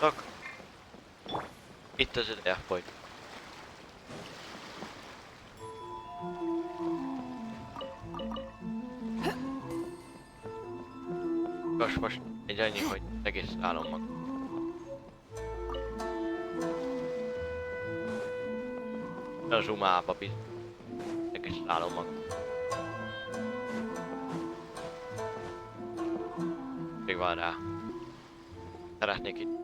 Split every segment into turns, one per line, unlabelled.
Sziasztok! Itt az ideje folyik. Most egy annyi, hogy regisztrálom magam. A zsumába regisztrálom magam. Még van rá. Szeretnék itt.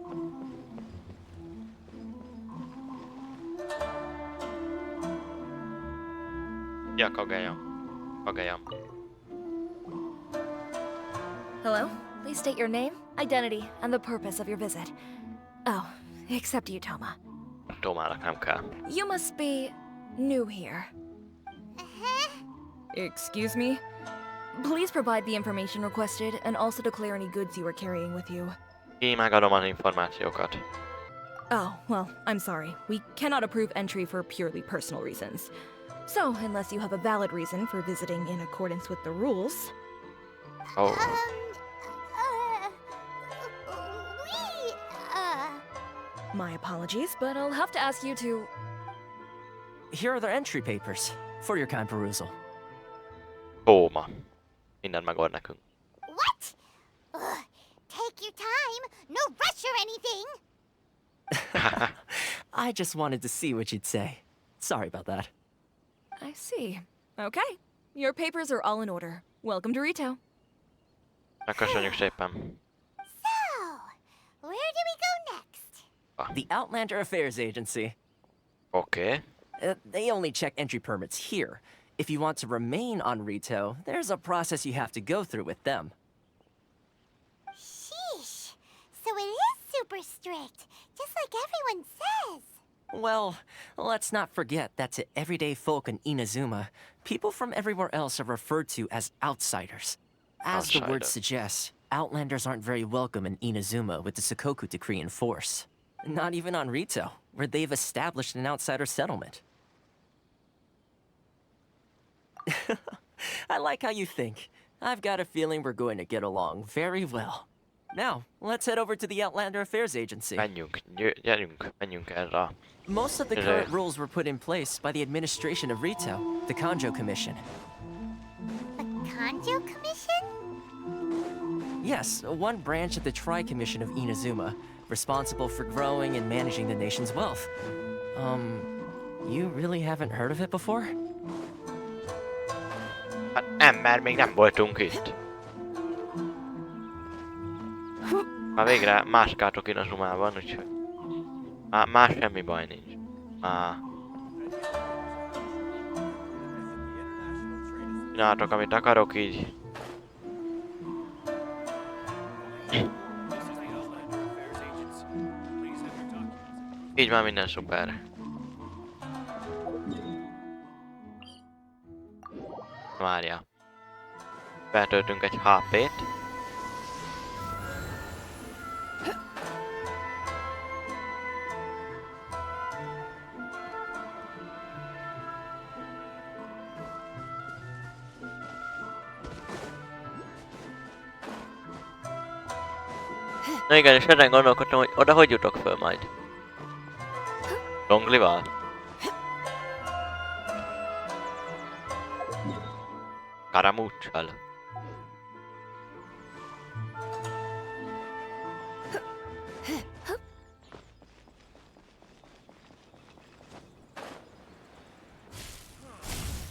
Ja, kagelyam.
Hello? Please state your name, identity, and the purpose of your visit. Oh, except you, Toma.
Tomának nem kell.
You must be new here. Excuse me? Please provide the information requested and also declare any goods you are carrying with you.
Ki megadom az információkat.
Oh, well, I'm sorry. We cannot approve entry for purely personal reasons. So, unless you have a valid reason for visiting in accordance with the rules...
Oh.
My apologies, but I'll have to ask you to...
Here are the entry papers, for your kind perusal.
Tóma. Mindent megold nekünk.
What? Take your time. No rush or anything.
I just wanted to see what you'd say. Sorry about that.
I see. Okay. Your papers are all in order. Welcome to Ritou.
Köszönjük szépen.
So, where do we go next?
The Outlander Affairs Agency.
Oké.
They only check entry permits here. If you want to remain on Ritou, there's a process you have to go through with them.
Sheesh. So it is super strict, just like everyone says.
Well, let's not forget that to everyday folk in Inazuma, people from everywhere else are referred to as outsiders. As the word suggests, Outlanders aren't very welcome in Inazuma with the Sakoku Decree in force. Not even on Ritou, where they've established an outsider settlement. I like how you think. I've got a feeling we're going to get along very well. Now, let's head over to the Outlander Affairs Agency.
Menjünk erre.
Most of the current rules were put in place by the administration of Ritou, the Kanjo Commission.
The Kanjo Commission?
Yes, one branch of the Tri-Commission of Inazuma, responsible for growing and managing the nation's wealth. You really haven't heard of it before?
Hát nem, mert még nem voltunk itt. Már végre mászkáltok Inazumában, úgyhogy... Más semmi baj nincs. Csináltok, amit akarok, így. Így már minden szuper. Várja. Betöltünk egy HP-t. Na igen, és ezen gondolkodtam, hogy oda hogy jutok föl majd. Longlival? Karamúccsal.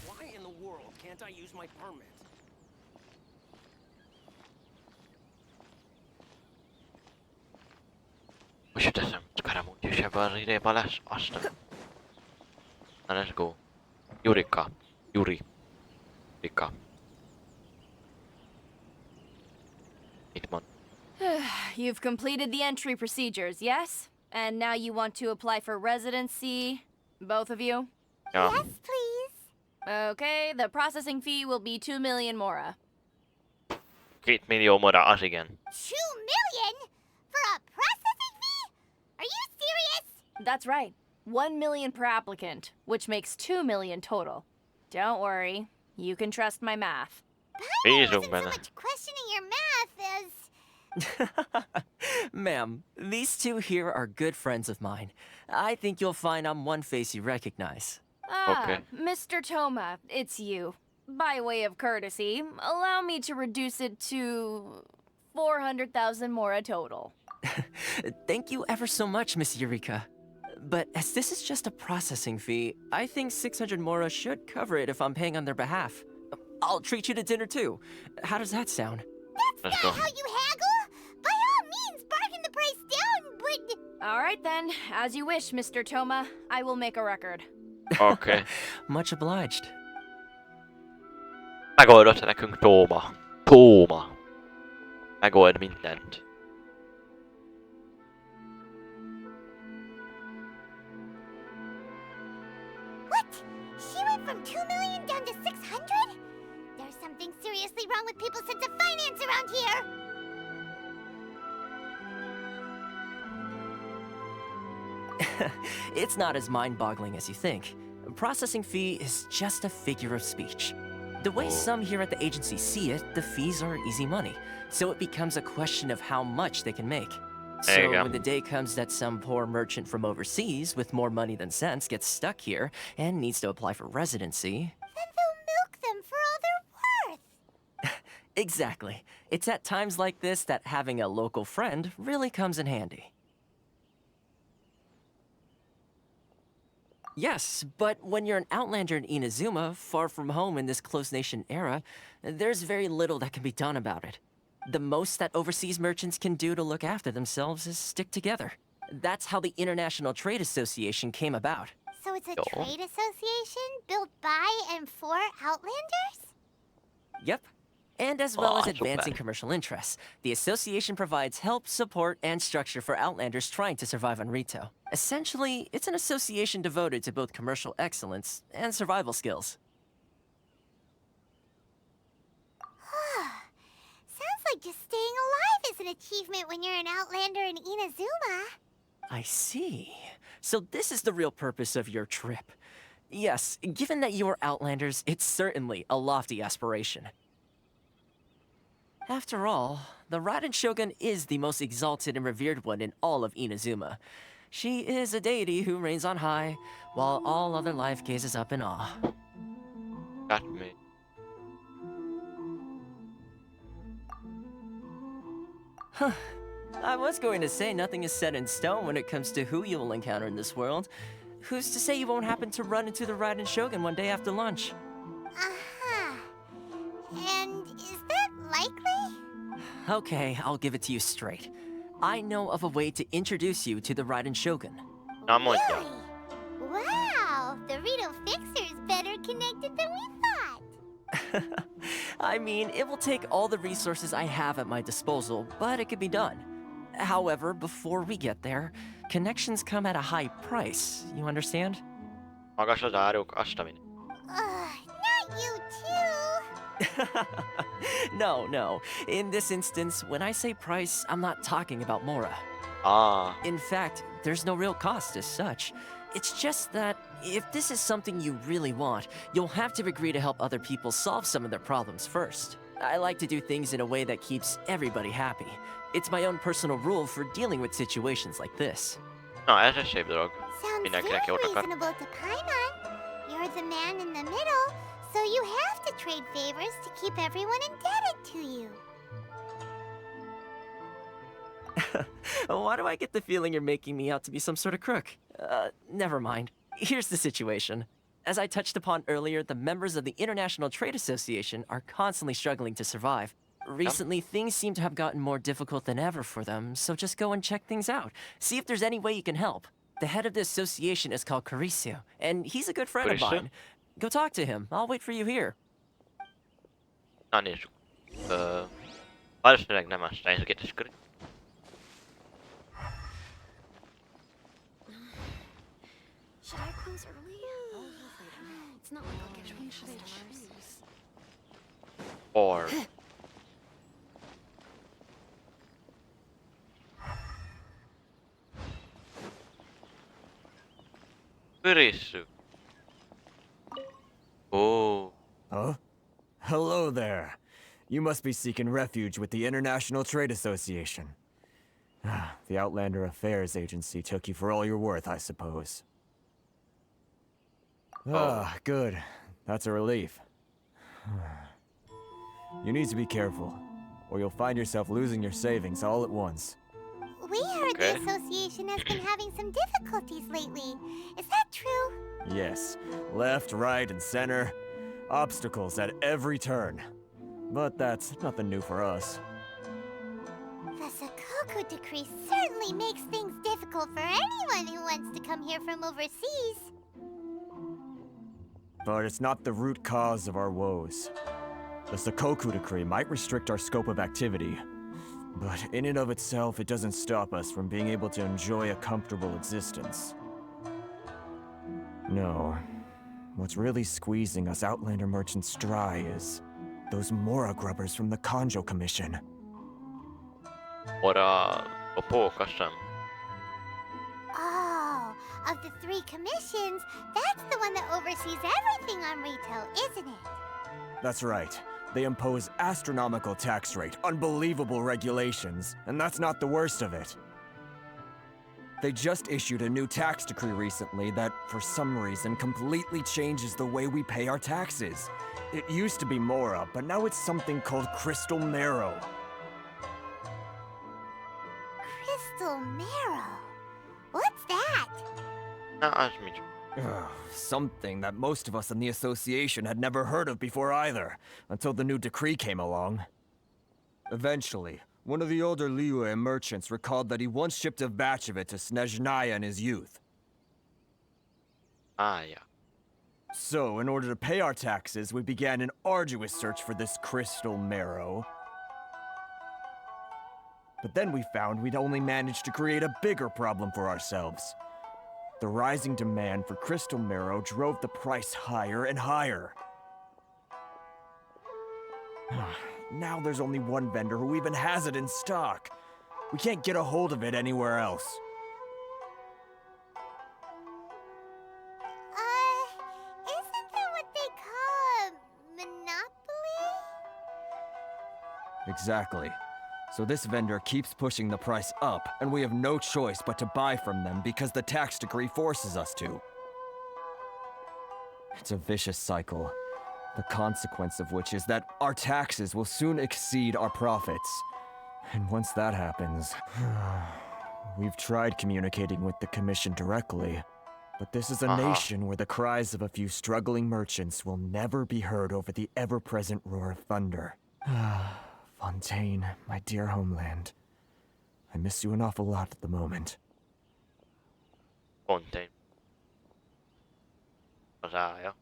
Why in the world can't I use my permit?
Most teszem, Karamúcs is ebben az idejében lesz, azt. Na, let's go. Jurika. Itt mond.
You've completed the entry procedures, yes? And now you want to apply for residency, both of you?
Ja.
Yes, please.
Okay, the processing fee will be 2 million mora.
2 millió mora, az igen.
2 million? For a processing fee? Are you serious?
That's right. 1 million per applicant, which makes 2 million total. Don't worry, you can trust my math.
I wasn't
Bízunk
so
benne.
much questioning your math as...
Ma'am, these two here are good friends of mine. I think you'll find I'm one face you recognize.
Okay.
Mr. Toma, it's you. By way of courtesy, allow me to reduce it to 400,000 mora total.
Thank you ever so much, Miss Eureka. But as this is just a processing fee, I think 600 mora should cover it if I'm paying on their behalf. I'll treat you to dinner too. How does that sound?
Let's
Not
go.
how you haggle? By all means, bargain the price down, but...
All right then, as you wish, Mr. Toma. I will make a record.
Okej.
Much obliged.
Megoldott nekünk Tóma. Tóma. Megold mindent.
What? She went from 2 million down to 600? There's something seriously wrong with people's sense of finance around here!
It's not as mind-boggling as you think. A processing fee is just a figure of speech. The way some here at the agency see it, the fees are easy money, so it becomes a question of how much they can make.
There you
So
go.
when the day comes that some poor merchant from overseas with more money than sense gets stuck here and needs to apply for residency...
Then they'll milk them for all they're worth!
Exactly. It's at times like this that having a local friend really comes in handy. Yes, but when you're an outlander in Inazuma, far from home in this closed nation era, there's very little that can be done about it. The most that overseas merchants can do to look after themselves is stick together. That's how the International Trade Association came about.
So it's a
Yo.
trade association built by and for Outlanders?
Yep. And as well as
Aw, so
advancing
bad.
commercial interests, the association provides help, support, and structure for Outlanders trying to survive on Ritou. Essentially, it's an association devoted to both commercial excellence and survival skills.
Sounds like just staying alive is an achievement when you're an Outlander in Inazuma.
I see. So this is the real purpose of your trip. Yes, given that you are Outlanders, it's certainly a lofty aspiration. After all, the Raiden Shogun is the most exalted and revered one in all of Inazuma. She is a deity who reigns on high, while all other life gazes up in awe.
Got me.
I was going to say nothing is set in stone when it comes to who you will encounter in this world. Who's to say you won't happen to run into the Raiden Shogun one day after lunch?
Uh-huh. And is that likely?
Okay, I'll give it to you straight. I know of a way to introduce you to the Raiden Shogun.
Na mondja.
Really? Wow, the Ritou Fixer's better connected than we thought.
I mean, it will take all the resources I have at my disposal, but it can be done. However, before we get there, connections come at a high price, you understand?
Magas az áruk, azt a min.
Not you too.
No. In this instance, when I say price, I'm not talking about Mora.
Ah,
In fact, there's no real cost as such. It's just that if this is something you really want, you'll have to agree to help other people solve some of their problems first. I like to do things in a way that keeps everybody happy. It's my own personal rule for dealing with situations like this.
na ez egy szép dolog.
Sounds
Mindenkinek
very
jót akar.
reasonable to Paimon. You're the man in the middle, so you have to trade favors to keep everyone indebted to you.
Why do I get the feeling you're making me out to be some sort of crook? Never mind. Here's the situation. As I touched upon earlier, the members of the International Trade Association are constantly struggling to survive. Recently, things seem to have gotten more difficult than ever for them, so just go and check things out. See if there's any way you can help. The head of the association is called Kurisu, and he's a good friend of
Kurisu?
mine. Go talk to him. I'll wait for you here.
Na nézzük. Valószínűleg nem azt nézzük és akkor...
Should I close early? It's not like I'll get any customers.
Or... Kurisu. Oh,
Huh? Hello there. You must be seeking refuge with the International Trade Association. The Outlander Affairs Agency took you for all you're worth, I suppose. Ah, good. That's a relief. You need to be careful, or you'll find yourself losing your savings all at once.
We heard the association has been having some difficulties lately. Is that true?
Yes, left, right, and center. Obstacles at every turn. But that's nothing new for us.
The Sakoku decree certainly makes things difficult for anyone who wants to come here from overseas.
But it's not the root cause of our woes. The Sakoku decree might restrict our scope of activity, but in and of itself, it doesn't stop us from being able to enjoy a comfortable existence. No. What's really squeezing us Outlander merchants dry is those Mora grubbers from the Kanjo Commission.
Mora lopók, sem.
Oh, of the 3 commissions, that's the one that oversees everything on retail, isn't it?
That's right. They impose astronomical tax rate, unbelievable regulations, and that's not the worst of it. They just issued a new tax decree recently that, for some reason, completely changes the way we pay our taxes. It used to be Mora, but now it's something called Crystal Marrow.
Crystal Marrow? What's that?
Na, az mit?
Something that most of us in the association had never heard of before either, until the new decree came along. Eventually, one of the older Liyue merchants recalled that he once shipped a batch of it to Snezhnaya in his youth.
Ah, ja.
So, in order to pay our taxes, we began an arduous search for this crystal marrow. But then we found we'd only managed to create a bigger problem for ourselves. The rising demand for crystal marrow drove the price higher and higher. Now there's only one vendor who even has it in stock. We can't get a hold of it anywhere else.
Isn't that what they call a monopoly?
Exactly. So this vendor keeps pushing the price up, and we have no choice but to buy from them because the tax decree forces us to. It's a vicious cycle, the consequence of which is that our taxes will soon exceed our profits. And once that happens, we've tried communicating with the Commission directly, but this is a nation where the cries of a few struggling merchants will never be heard over the ever-present roar of thunder. Fontaine, my dear homeland. I miss you an awful lot at the moment.
Fontaine. Az ája.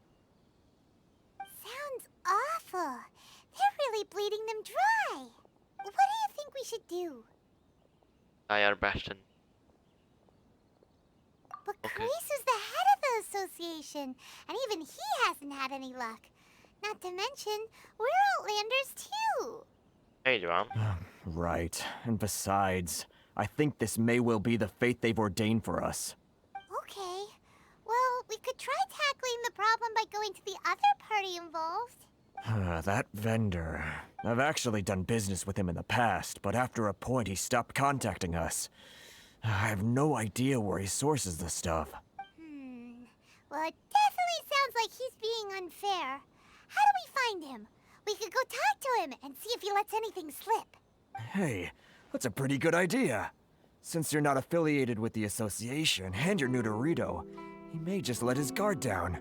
Sounds awful. They're really bleeding them dry. What do you think we should do?
Tájár Baston.
But
Okay.
Chris is the head of the association, and even he hasn't had any luck. Not to mention, we're Outlanders too.
Így van.
Right. And besides, I think this may well be the fate they've ordained for us.
Okay. Well, we could try tackling the problem by going to the other party involved.
That vendor. I've actually done business with him in the past, but after a point he stopped contacting us. I have no idea where he sources the stuff.
Well, it definitely sounds like he's being unfair. How do we find him? We could go talk to him and see if he lets anything slip.
Hey, that's a pretty good idea. Since you're not affiliated with the association and you're new to Ritou, he may just let his guard down.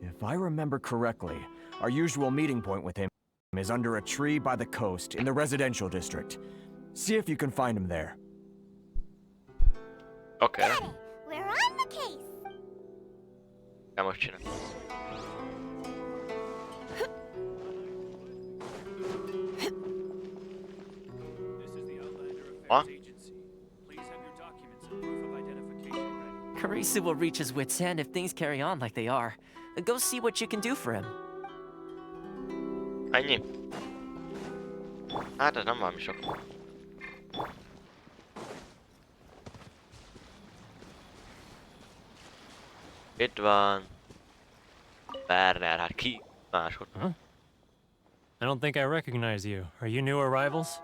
If I remember correctly, our usual meeting point with him is under a tree by the coast in the residential district. See if you can find him there.
Oké.
Got it. We're on the case.
Kell most csinálni. Ha?
Karisu will reach his wit's end if things carry on like they are. Go see what you can do for him.
Ennyi? Hát ez nem valami sok. Itt van. Werner, hát ki másod?
Huh? I don't think I recognize you. Are you new arrivals?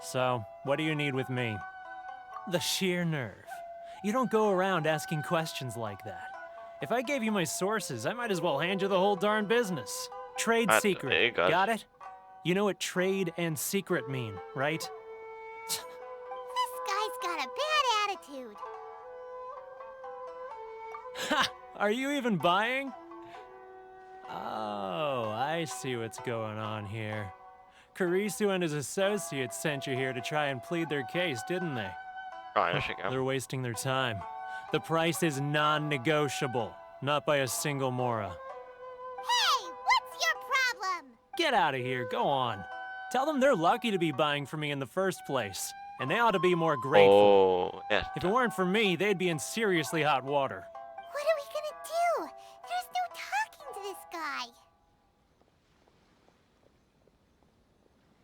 So, what do you need with me? The sheer nerve. You don't go around asking questions like that. If I gave you my sources, I might as well hand you the whole darn business. Trade
Hát,
secret.
igaz.
Got it? You know what trade and secret mean, right?
This guy's got a bad attitude.
Ha! Are you even buying? Oh, I see what's going on here. Karisu and his associates sent you here to try and plead their case, didn't they?
Sajnos igen.
They're wasting their time. The price is non-negotiable, not by a single Mora.
Hey, what's your problem?
Get out of here, go on. Tell them they're lucky to be buying from me in the first place, and they ought to be more grateful.
Oh, yes.
If it weren't for me, they'd be in seriously hot water.
What are we gonna do? There's no talking to this guy.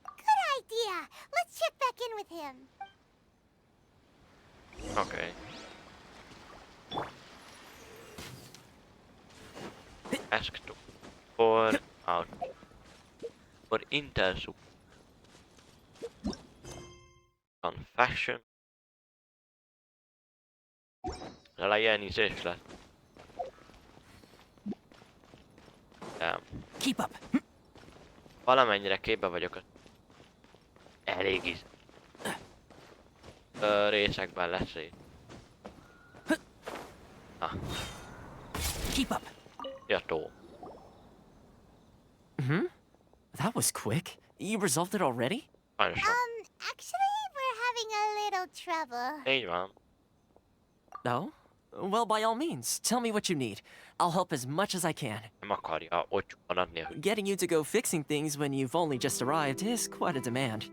Good idea. Let's check back in with him.
Okay. Ask to for out for intersup confession. Lejelenítés lett.
Keep up.
Valamennyire képbe vagyok. Elég is. Részekben lesz rét. Ah,
Keep up.
jató.
That was quick. You resolved it already?
Sajnos nem.
Actually, we're having a little trouble.
Így van.
No? Well, by all means, tell me what you need. I'll help as much as I can.
Nem akarja ott maradni, hogy
Getting you to go fixing things when you've only just arrived is quite a demand.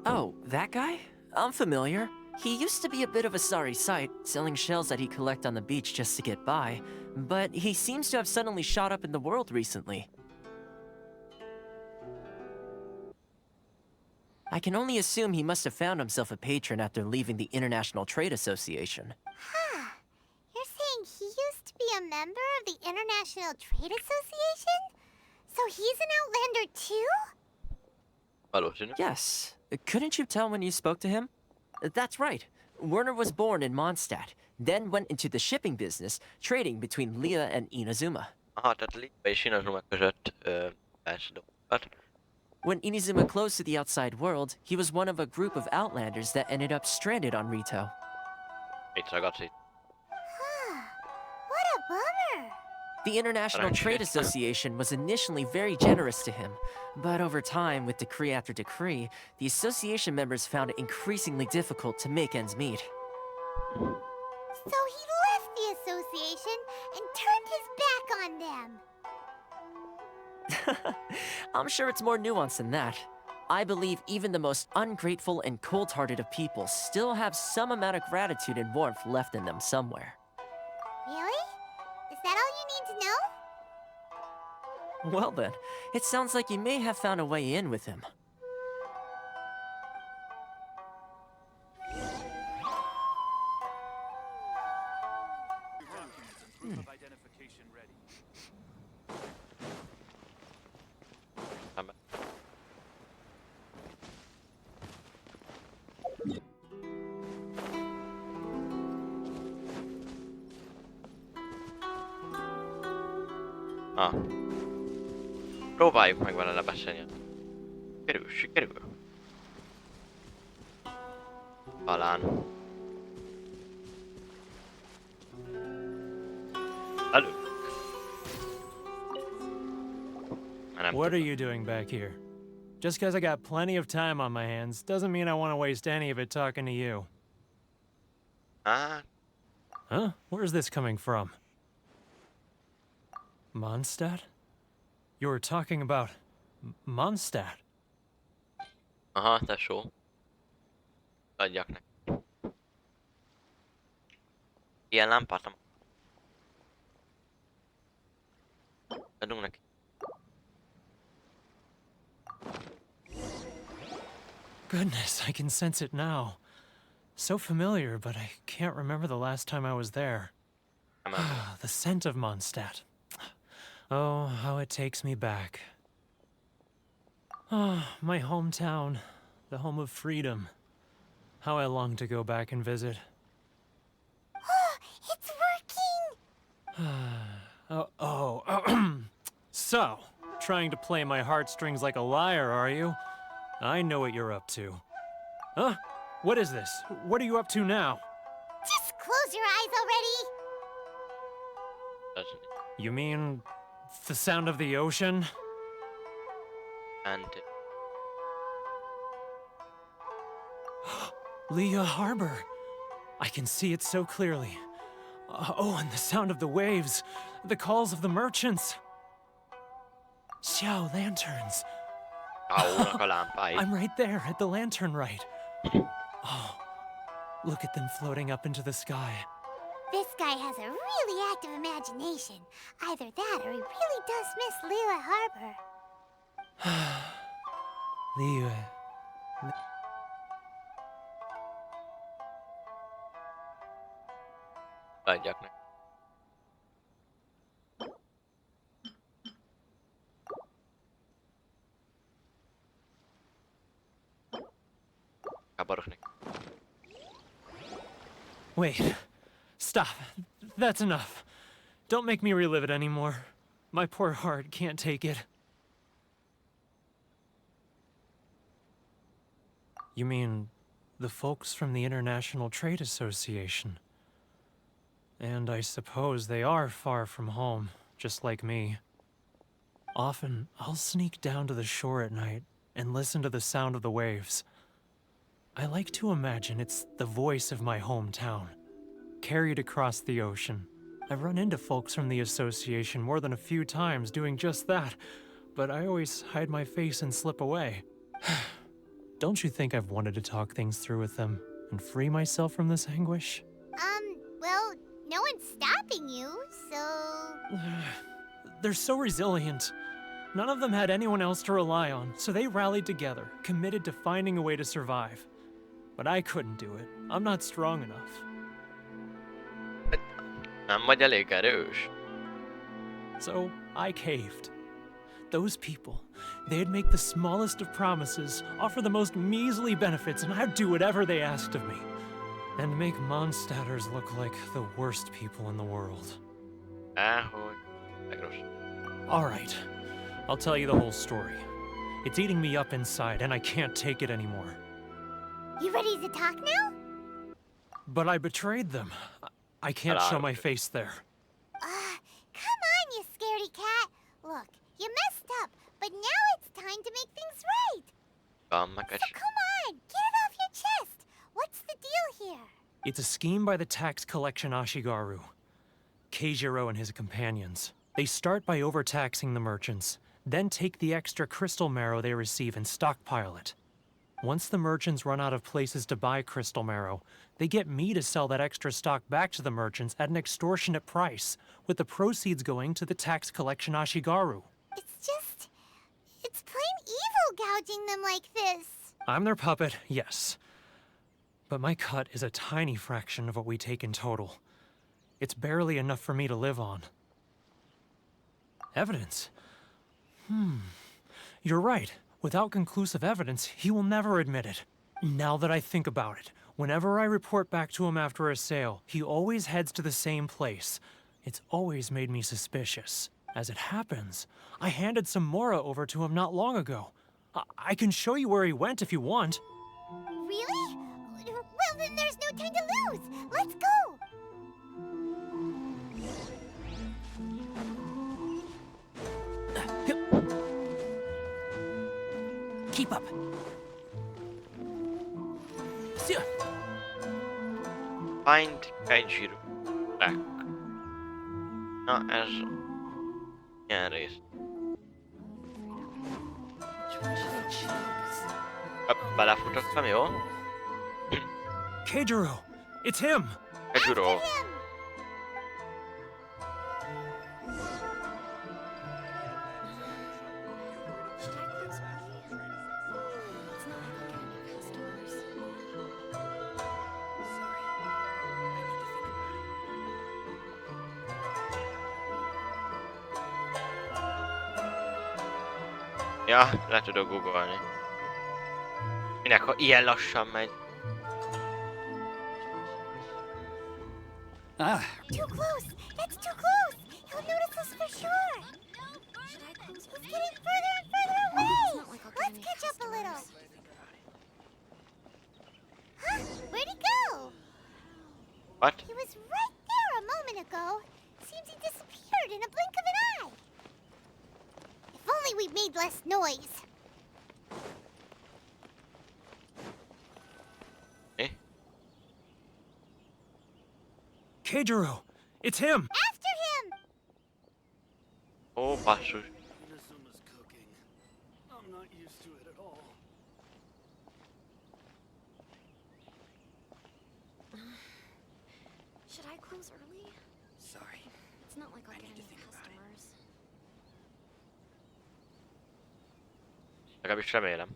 Oh, that guy? I'm familiar. He used to be a bit of a sorry sight, selling shells that he'd collect on the beach just to get by. But he seems to have suddenly shot up in the world recently. I can only assume he must have found himself a patron after leaving the International Trade Association.
Huh. You're saying he used to be a member of the International Trade Association? So he's an Outlander too?
valószínű.
Yes. Couldn't you tell when you spoke to him? That's right. Werner was born in Mondstadt, then went into the shipping business, trading between Leah and Inazuma.
Aha, tehát Lipa és Inazuma között első dolgokat.
When Inazuma closed to the outside world, he was one of a group of Outlanders that ended up stranded on Ritou.
Itt ragadsz itt.
Huh. What a bummer.
The International Trade Association was initially very generous to him, but over time, with decree after decree, the association members found it increasingly difficult to make ends meet.
So he left the association and turned his back on them.
I'm sure it's more nuanced than that. I believe even the most ungrateful and cold-hearted of people still have some amount of gratitude and warmth left in them somewhere.
Really? Is that all you need to know?
Well then, it sounds like you may have found a way in with him.
Ah. Próbáljuk meg vele lebeszélni. Sikerül, sikerül. Talán. Elő.
What are you doing back here? Just because I got plenty of time on my hands doesn't mean I want to waste any of it talking to you.
Ah,
Huh? Where's this coming from? Mondstadt? You were talking about Mondstadt.
aha, tesó. Adjak neki. Ilyen lámpát nem. Adunk neki.
Goodness, I can sense it now. So familiar, but I can't remember the last time I was there. The scent of Mondstadt. Oh, how it takes me back. Oh, my hometown, the home of freedom. How I long to go back and visit.
It's working!
So, trying to play my heartstrings like a liar, are you? I know what you're up to. Huh? What is this? What are you up to now?
Just close your eyes already!
Doesn't it?
You mean the sound of the ocean?
And
Leah Harbor. I can see it so clearly. Oh, and the sound of the waves, the calls of the merchants. Xiao lanterns.
kaunak a lámpái.
I'm right there at the lantern right. Oh, look at them floating up into the sky.
This guy has a really active imagination. Either that or he really does miss Lila Harbor.
Leah.
Adjak neki. Kabarok neki.
Wait. Stop. That's enough. Don't make me relive it anymore. My poor heart can't take it. You mean the folks from the International Trade Association? And I suppose they are far from home, just like me. Often, I'll sneak down to the shore at night and listen to the sound of the waves. I like to imagine it's the voice of my hometown, carried across the ocean. I've run into folks from the association more than a few times doing just that, but I always hide my face and slip away. Don't you think I've wanted to talk things through with them and free myself from this anguish?
Well, no one's stopping you, so...
They're so resilient. None of them had anyone else to rely on, so they rallied together, committed to finding a way to survive. But I couldn't do it. I'm not strong enough.
Nem vagy elég erős.
So I caved. Those people, they'd make the smallest of promises, offer the most measly benefits, and I'd do whatever they asked of me. And make Mondstadters look like the worst people in the world.
Hogy. Legrossz.
Alright, I'll tell you the whole story. It's eating me up inside, and I can't take it anymore.
You ready to talk now?
But I betrayed them. I can't show my face there.
Come on, you scaredy cat. Look, you messed up, but now it's time to make things right. So come on, get it off your chest. What's the deal here?
It's a scheme by the tax collection Ashigaru. Keijiro and his companions. They start by overtaxing the merchants, then take the extra crystal marrow they receive and stockpile it. Once the merchants run out of places to buy crystal marrow, they get me to sell that extra stock back to the merchants at an extortionate price, with the proceeds going to the tax collection Ashigaru.
It's plain evil gouging them like this.
I'm their puppet, yes. But my cut is a tiny fraction of what we take in total. It's barely enough for me to live on. Evidence? You're right. Without conclusive evidence, he will never admit it. Now that I think about it, whenever I report back to him after a sale, he always heads to the same place. It's always made me suspicious. As it happens, I handed some Mora over to him not long ago. I can show you where he went if you want.
Really? Well, then there's no time to lose. Let's go.
Keep up.
Find Keijiro back. Na, ez... Ilyen rész. Belefutottam, jó?
Keijiro! It's him!
Keijiro. Ja, le tudok googolni. Minek, ha ilyen lassan megy?
Too close! That's too close! He'll notice us for sure!
Should I close
He's
early?
getting further and further away!
It's not like I'll get
Let's
any
catch up a little!
customers.
Huh? Where'd he go?
What?
He was right there a moment ago. Seems he disappeared in a blink of an eye. If only we made less noise.
Eh?
Keijiro! It's him!
After him!
Ó, basszus.
Inazuma's cooking. I'm not used to it at all.
Should I close early?
Sorry.
It's not like I'll get any customers.
Legalábbis remélem.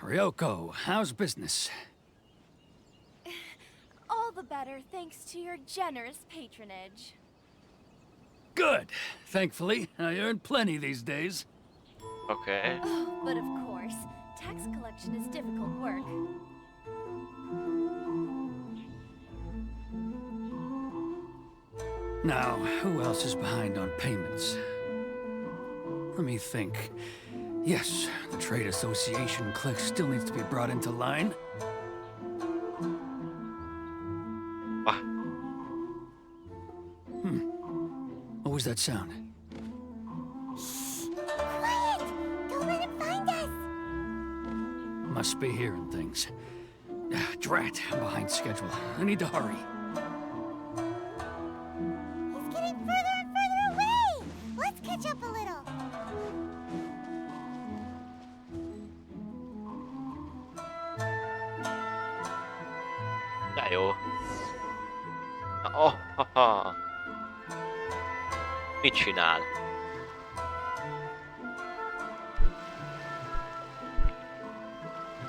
Ryoko, how's business?
All the better thanks to your generous patronage.
Good. Thankfully, I earn plenty these days.
Oké.
Oh, but of course, tax collection is difficult work.
Now, who else is behind on payments? Let me think. Yes, the Trade Association clique still needs to be brought into line.
Ah,
What was that sound?
Quiet! Don't let him find us!
Must be hearing things. Drat, I'm behind schedule. I need to hurry.
He's getting further and further away! Let's catch up a little.
de jó. Oh, haha. Mit csinál?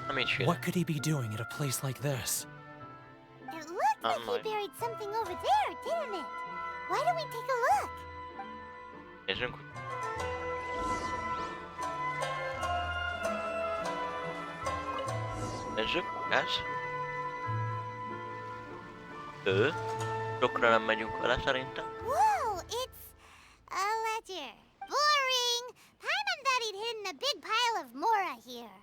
Na mit csinál?
What could he be doing at a place like this?
It looked like
my-
he buried something over there, didn't it? Why don't we take a look?
Nézzünk. Nézzük, ez. Ő. Sokra nem megyünk vele szerintem.
Whoa, it's a ledger. Boring! Paimon thought he'd hidden a big pile of Mora here.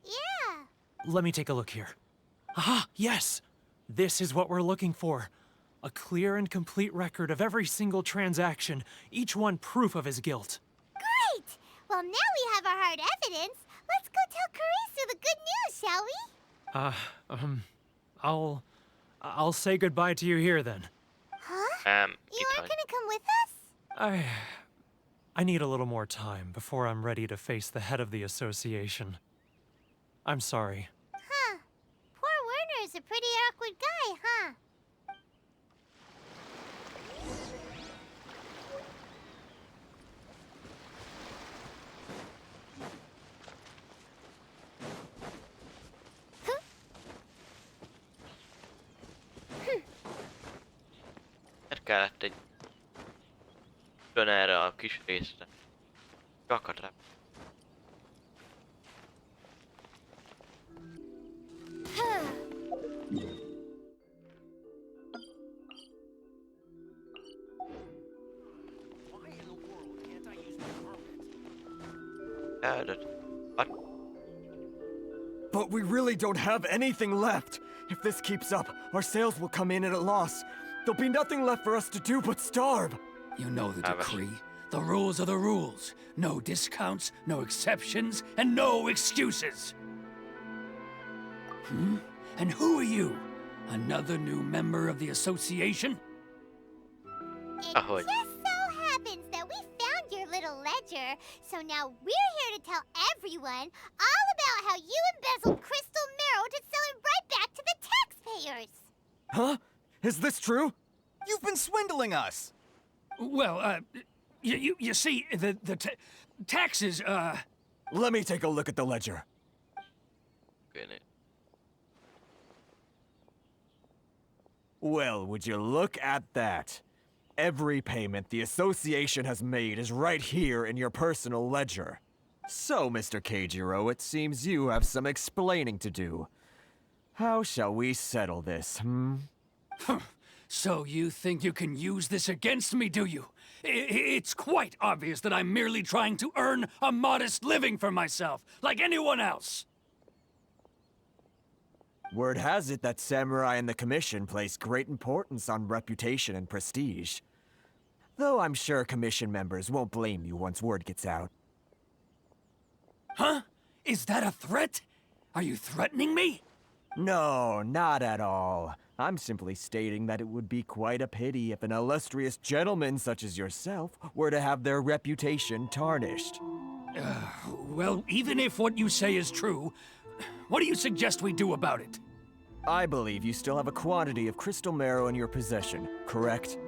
Yeah.
Let me take a look here. Aha! Yes! This is what we're looking for. A clear and complete record of every single transaction, each one proof of his guilt.
Great! Well, now we have our hard evidence. Let's go tell Karisu the good news, shall we?
I'll say goodbye to you here then.
Huh? You
Itt
aren't
vagy.
gonna come with us?
I need a little more time before I'm ready to face the head of the association. I'm sorry.
Huh. Poor Werner's a pretty awkward guy, huh?
Miért kellett egy jön erre a kis részre? Csak rá. What?
But we really don't have anything left. If this keeps up, our sales will come in at a loss. There'll be nothing left for us to do but starve.
You know the
Ah, but-
decree. The rules are the rules. No discounts, no exceptions, and no excuses. And who are you? Another new member of the association?
It
Ahoy.
just so happens that we found your little ledger, so now we're here to tell everyone all about how you embezzled crystal marrow to sell it right back to the taxpayers.
Huh? Is this true?
You've been swindling us!
Well, you see, the taxes,
Let me take a look at the ledger.
Kéne.
Well, would you look at that? every payment the association has made is right here in your personal ledger. So, Mr. Keijiro, it seems you have some explaining to do. How shall we settle this, hmm?
So you think you can use this against me, do you? It's quite obvious that I'm merely trying to earn a modest living for myself, like anyone else.
Word has it that Samurai and the Commission place great importance on reputation and prestige. Though I'm sure Commission members won't blame you once word gets out.
Huh? Is that a threat? Are you threatening me?
No, not at all. I'm simply stating that it would be quite a pity if an illustrious gentleman such as yourself were to have their reputation tarnished.
Well, even if what you say is true, what do you suggest we do about it?
I believe you still have a quantity of crystal marrow in your possession, correct?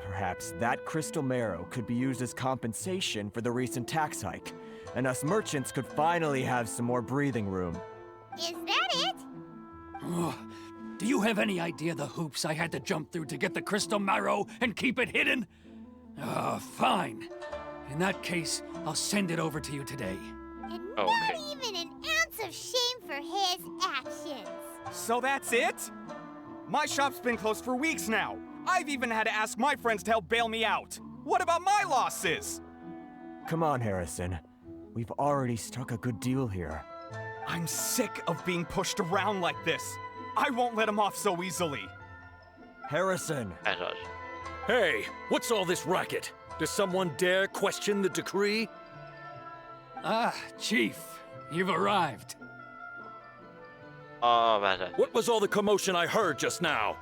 Perhaps that crystal marrow could be used as compensation for the recent tax hike, and us merchants could finally have some more breathing room.
Is that it?
Do you have any idea the hoops I had to jump through to get the crystal marrow and keep it hidden? Fine. In that case, I'll send it over to you today.
And not even an ounce of shame for his actions.
So that's it? My shop's been closed for weeks now. I've even had to ask my friends to help bail me out. What about my losses?
Come on, Harrison. We've already struck a good deal here.
I'm sick of being pushed around like this. I won't let him off so easily.
Harrison!
Hey, what's all this racket? Does someone dare question the decree?
Ah, Chief, you've arrived.
What was all the commotion I heard just now?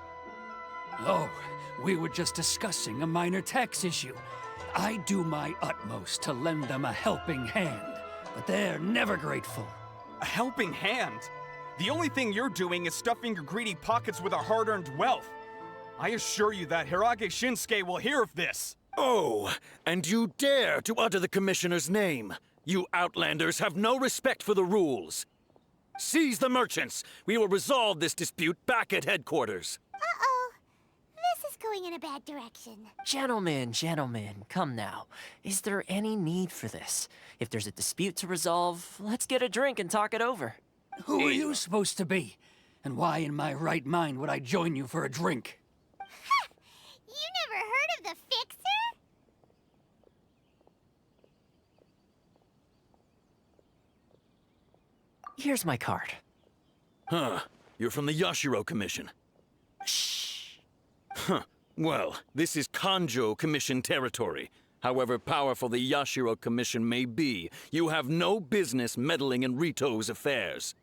Oh, we were just discussing a minor tax issue. I do my utmost to lend them a helping hand, but they're never grateful.
A helping hand? The only thing you're doing is stuffing your greedy pockets with our hard-earned wealth. I assure you that Hirage Shinsuke will hear of this.
Oh, and you dare to utter the Commissioner's name. You Outlanders have no respect for the rules. Seize the merchants. We will resolve this dispute back at headquarters.
Uh-oh. This is going in a bad direction.
Gentlemen, come now. Is there any need for this? If there's a dispute to resolve, let's get a drink and talk it over.
Who are you supposed to be? And why in my right mind would I join you for a drink?
You never heard of the Fixer?
Here's my card.
Huh. You're from the Yashiro Commission.
Shh.
Huh. Well, this is Kanjo Commission territory. However powerful the Yashiro Commission may be, you have no business meddling in Ritou's affairs.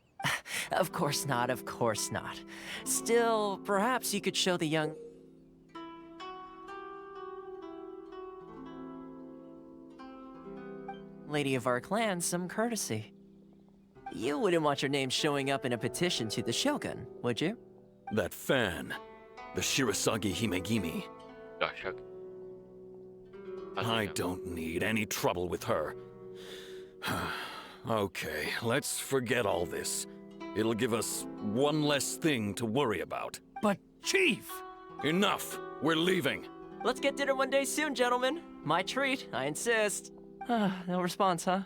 Of course not. Still, perhaps you could show the young lady of our clan some courtesy. You wouldn't want your name showing up in a petition to the Shogun, would you?
That fan, the Shirasagi Himegimi. I don't need any trouble with her. Okay, let's forget all this. It'll give us one less thing to worry about.
But, Chief!
Enough! We're leaving.
Let's get dinner one day soon, gentlemen. My treat, I insist. No response, huh?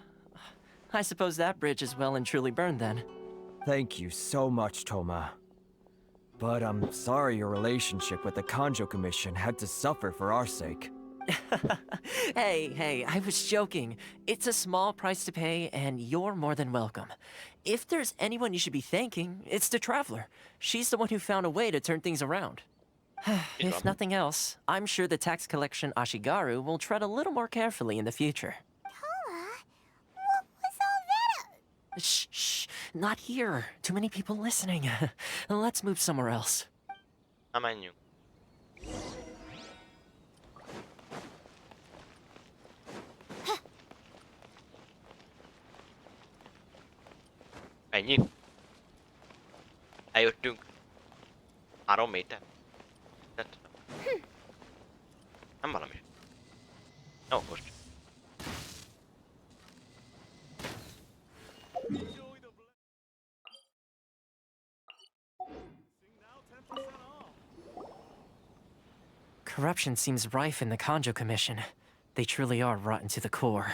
I suppose that bridge is well and truly burned then.
Thank you so much, Toma. But I'm sorry your relationship with the Kanjo Commission had to suffer for our sake.
Hey, I was joking. It's a small price to pay, and you're more than welcome. If there's anyone you should be thanking, it's the Traveler. She's the one who found a way to turn things around. If nothing else, I'm sure the tax collection Ashigaru will tread a little more carefully in the future.
Toma, what was all that?
Shh, not here. Too many people listening. Let's move somewhere else.
Menjünk. Ennyi? Eljöttünk. 3 méter. Nem valami. Jó, most.
Corruption seems rife in the Kanjo Commission. They truly are rotten to the core.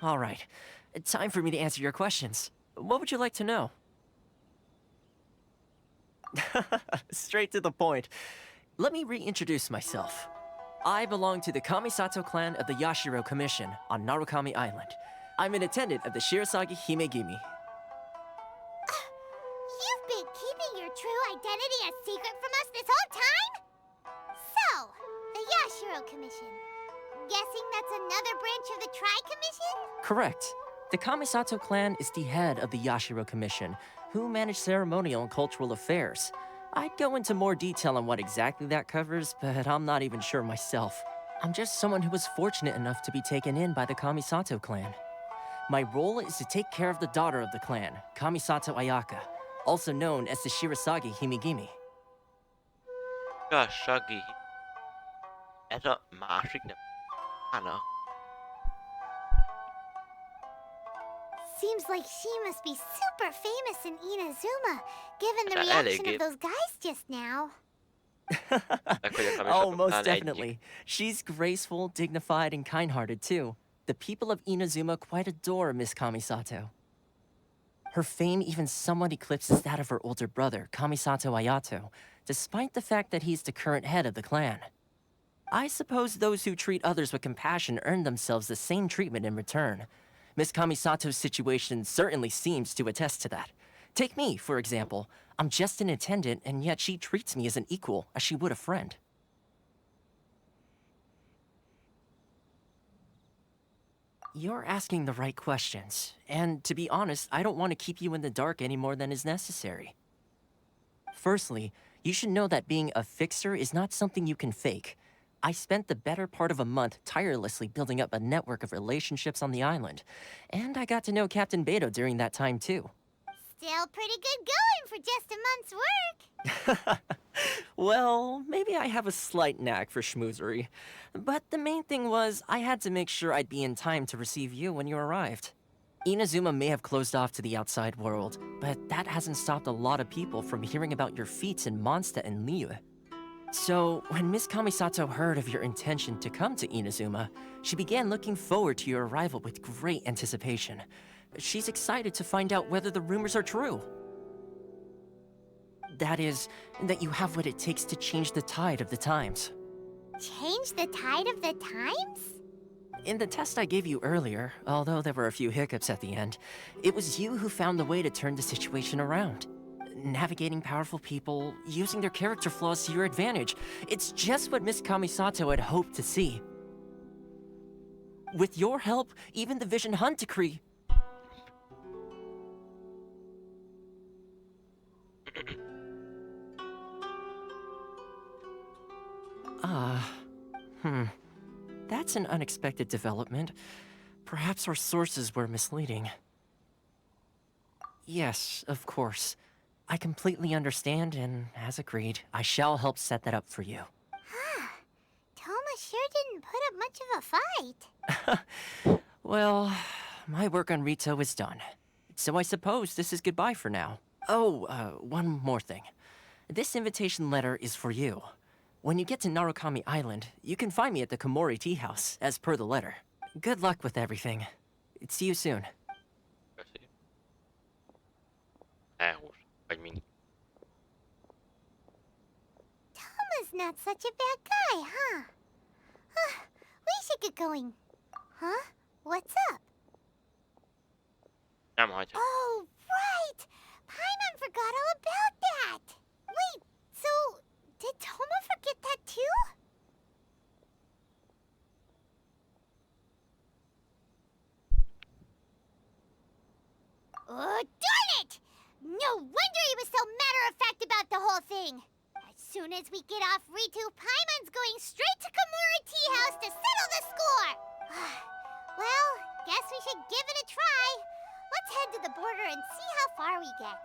All right, time for me to answer your questions. What would you like to know? Straight to the point. Let me reintroduce myself. I belong to the Kamisato clan of the Yashiro Commission on Narukami Island. I'm an attendant of the Shirasagi Himegimi.
You've been keeping your true identity a secret from us this whole time? So, the Yashiro Commission. Guessing that's another branch of the Tri-Commission?
Correct. The Kamisato clan is the head of the Yashiro Commission, who manage ceremonial and cultural affairs. I'd go into more detail on what exactly that covers, but I'm not even sure myself. I'm just someone who was fortunate enough to be taken in by the Kamisato clan. My role is to take care of the daughter of the clan, Kamisato Ayaka, also known as the Shirasagi Himegimi.
Shirasagi. Ez a másik nem. Anna.
Seems like she must be super famous in Inazuma, given the reaction of those guys just now.
Oh, most definitely. She's graceful, dignified, and kind-hearted, too. The people of Inazuma quite adore Miss Kamisato. Her fame even somewhat eclipses that of her older brother, Kamisato Ayato, despite the fact that he's the current head of the clan. I suppose those who treat others with compassion earn themselves the same treatment in return. Miss Kamisato's situation certainly seems to attest to that. Take me, for example. I'm just an attendant, and yet she treats me as an equal, as she would a friend. You're asking the right questions, and to be honest, I don't want to keep you in the dark any more than is necessary. Firstly, you should know that being a fixer is not something you can fake. I spent the better part of a month tirelessly building up a network of relationships on the island, and I got to know Captain Beto during that time too.
Still pretty good going for just a month's work.
Well, maybe I have a slight knack for schmoozery, but the main thing was I had to make sure I'd be in time to receive you when you arrived. Inazuma may have closed off to the outside world, but that hasn't stopped a lot of people from hearing about your feats in Mondstadt and Liyue. So, when Miss Kamisato heard of your intention to come to Inazuma, she began looking forward to your arrival with great anticipation. She's excited to find out whether the rumors are true. That is, that you have what it takes to change the tide of the times.
Change the tide of the times?
In the test I gave you earlier, although there were a few hiccups at the end, it was you who found the way to turn the situation around. Navigating powerful people, using their character flaws to your advantage. It's just what Miss Kamisato had hoped to see. With your help, even the Vision Hunt decree... That's an unexpected development. Perhaps our sources were misleading. Yes, of course. I completely understand, and as agreed, I shall help set that up for you.
Toma sure didn't put up much of a fight.
Well, my work on Ritou is done. So I suppose this is goodbye for now. Oh, one more thing. This invitation letter is for you. When you get to Narukami Island, you can find me at the Komori Tea House, as per the letter. Good luck with everything. See you soon.
Toma's not such a bad guy, huh? We should get going. Huh? What's up? Oh, right! Paimon forgot all about that! Wait, so... did Toma forget that too? Oh, darn it! No wonder he was so matter-of-fact about the whole thing! As soon as we get off Ritou, Paimon's going straight to Komori Tea House to settle the score! Well, guess we should give it a try. Let's head to the border and see how far we get.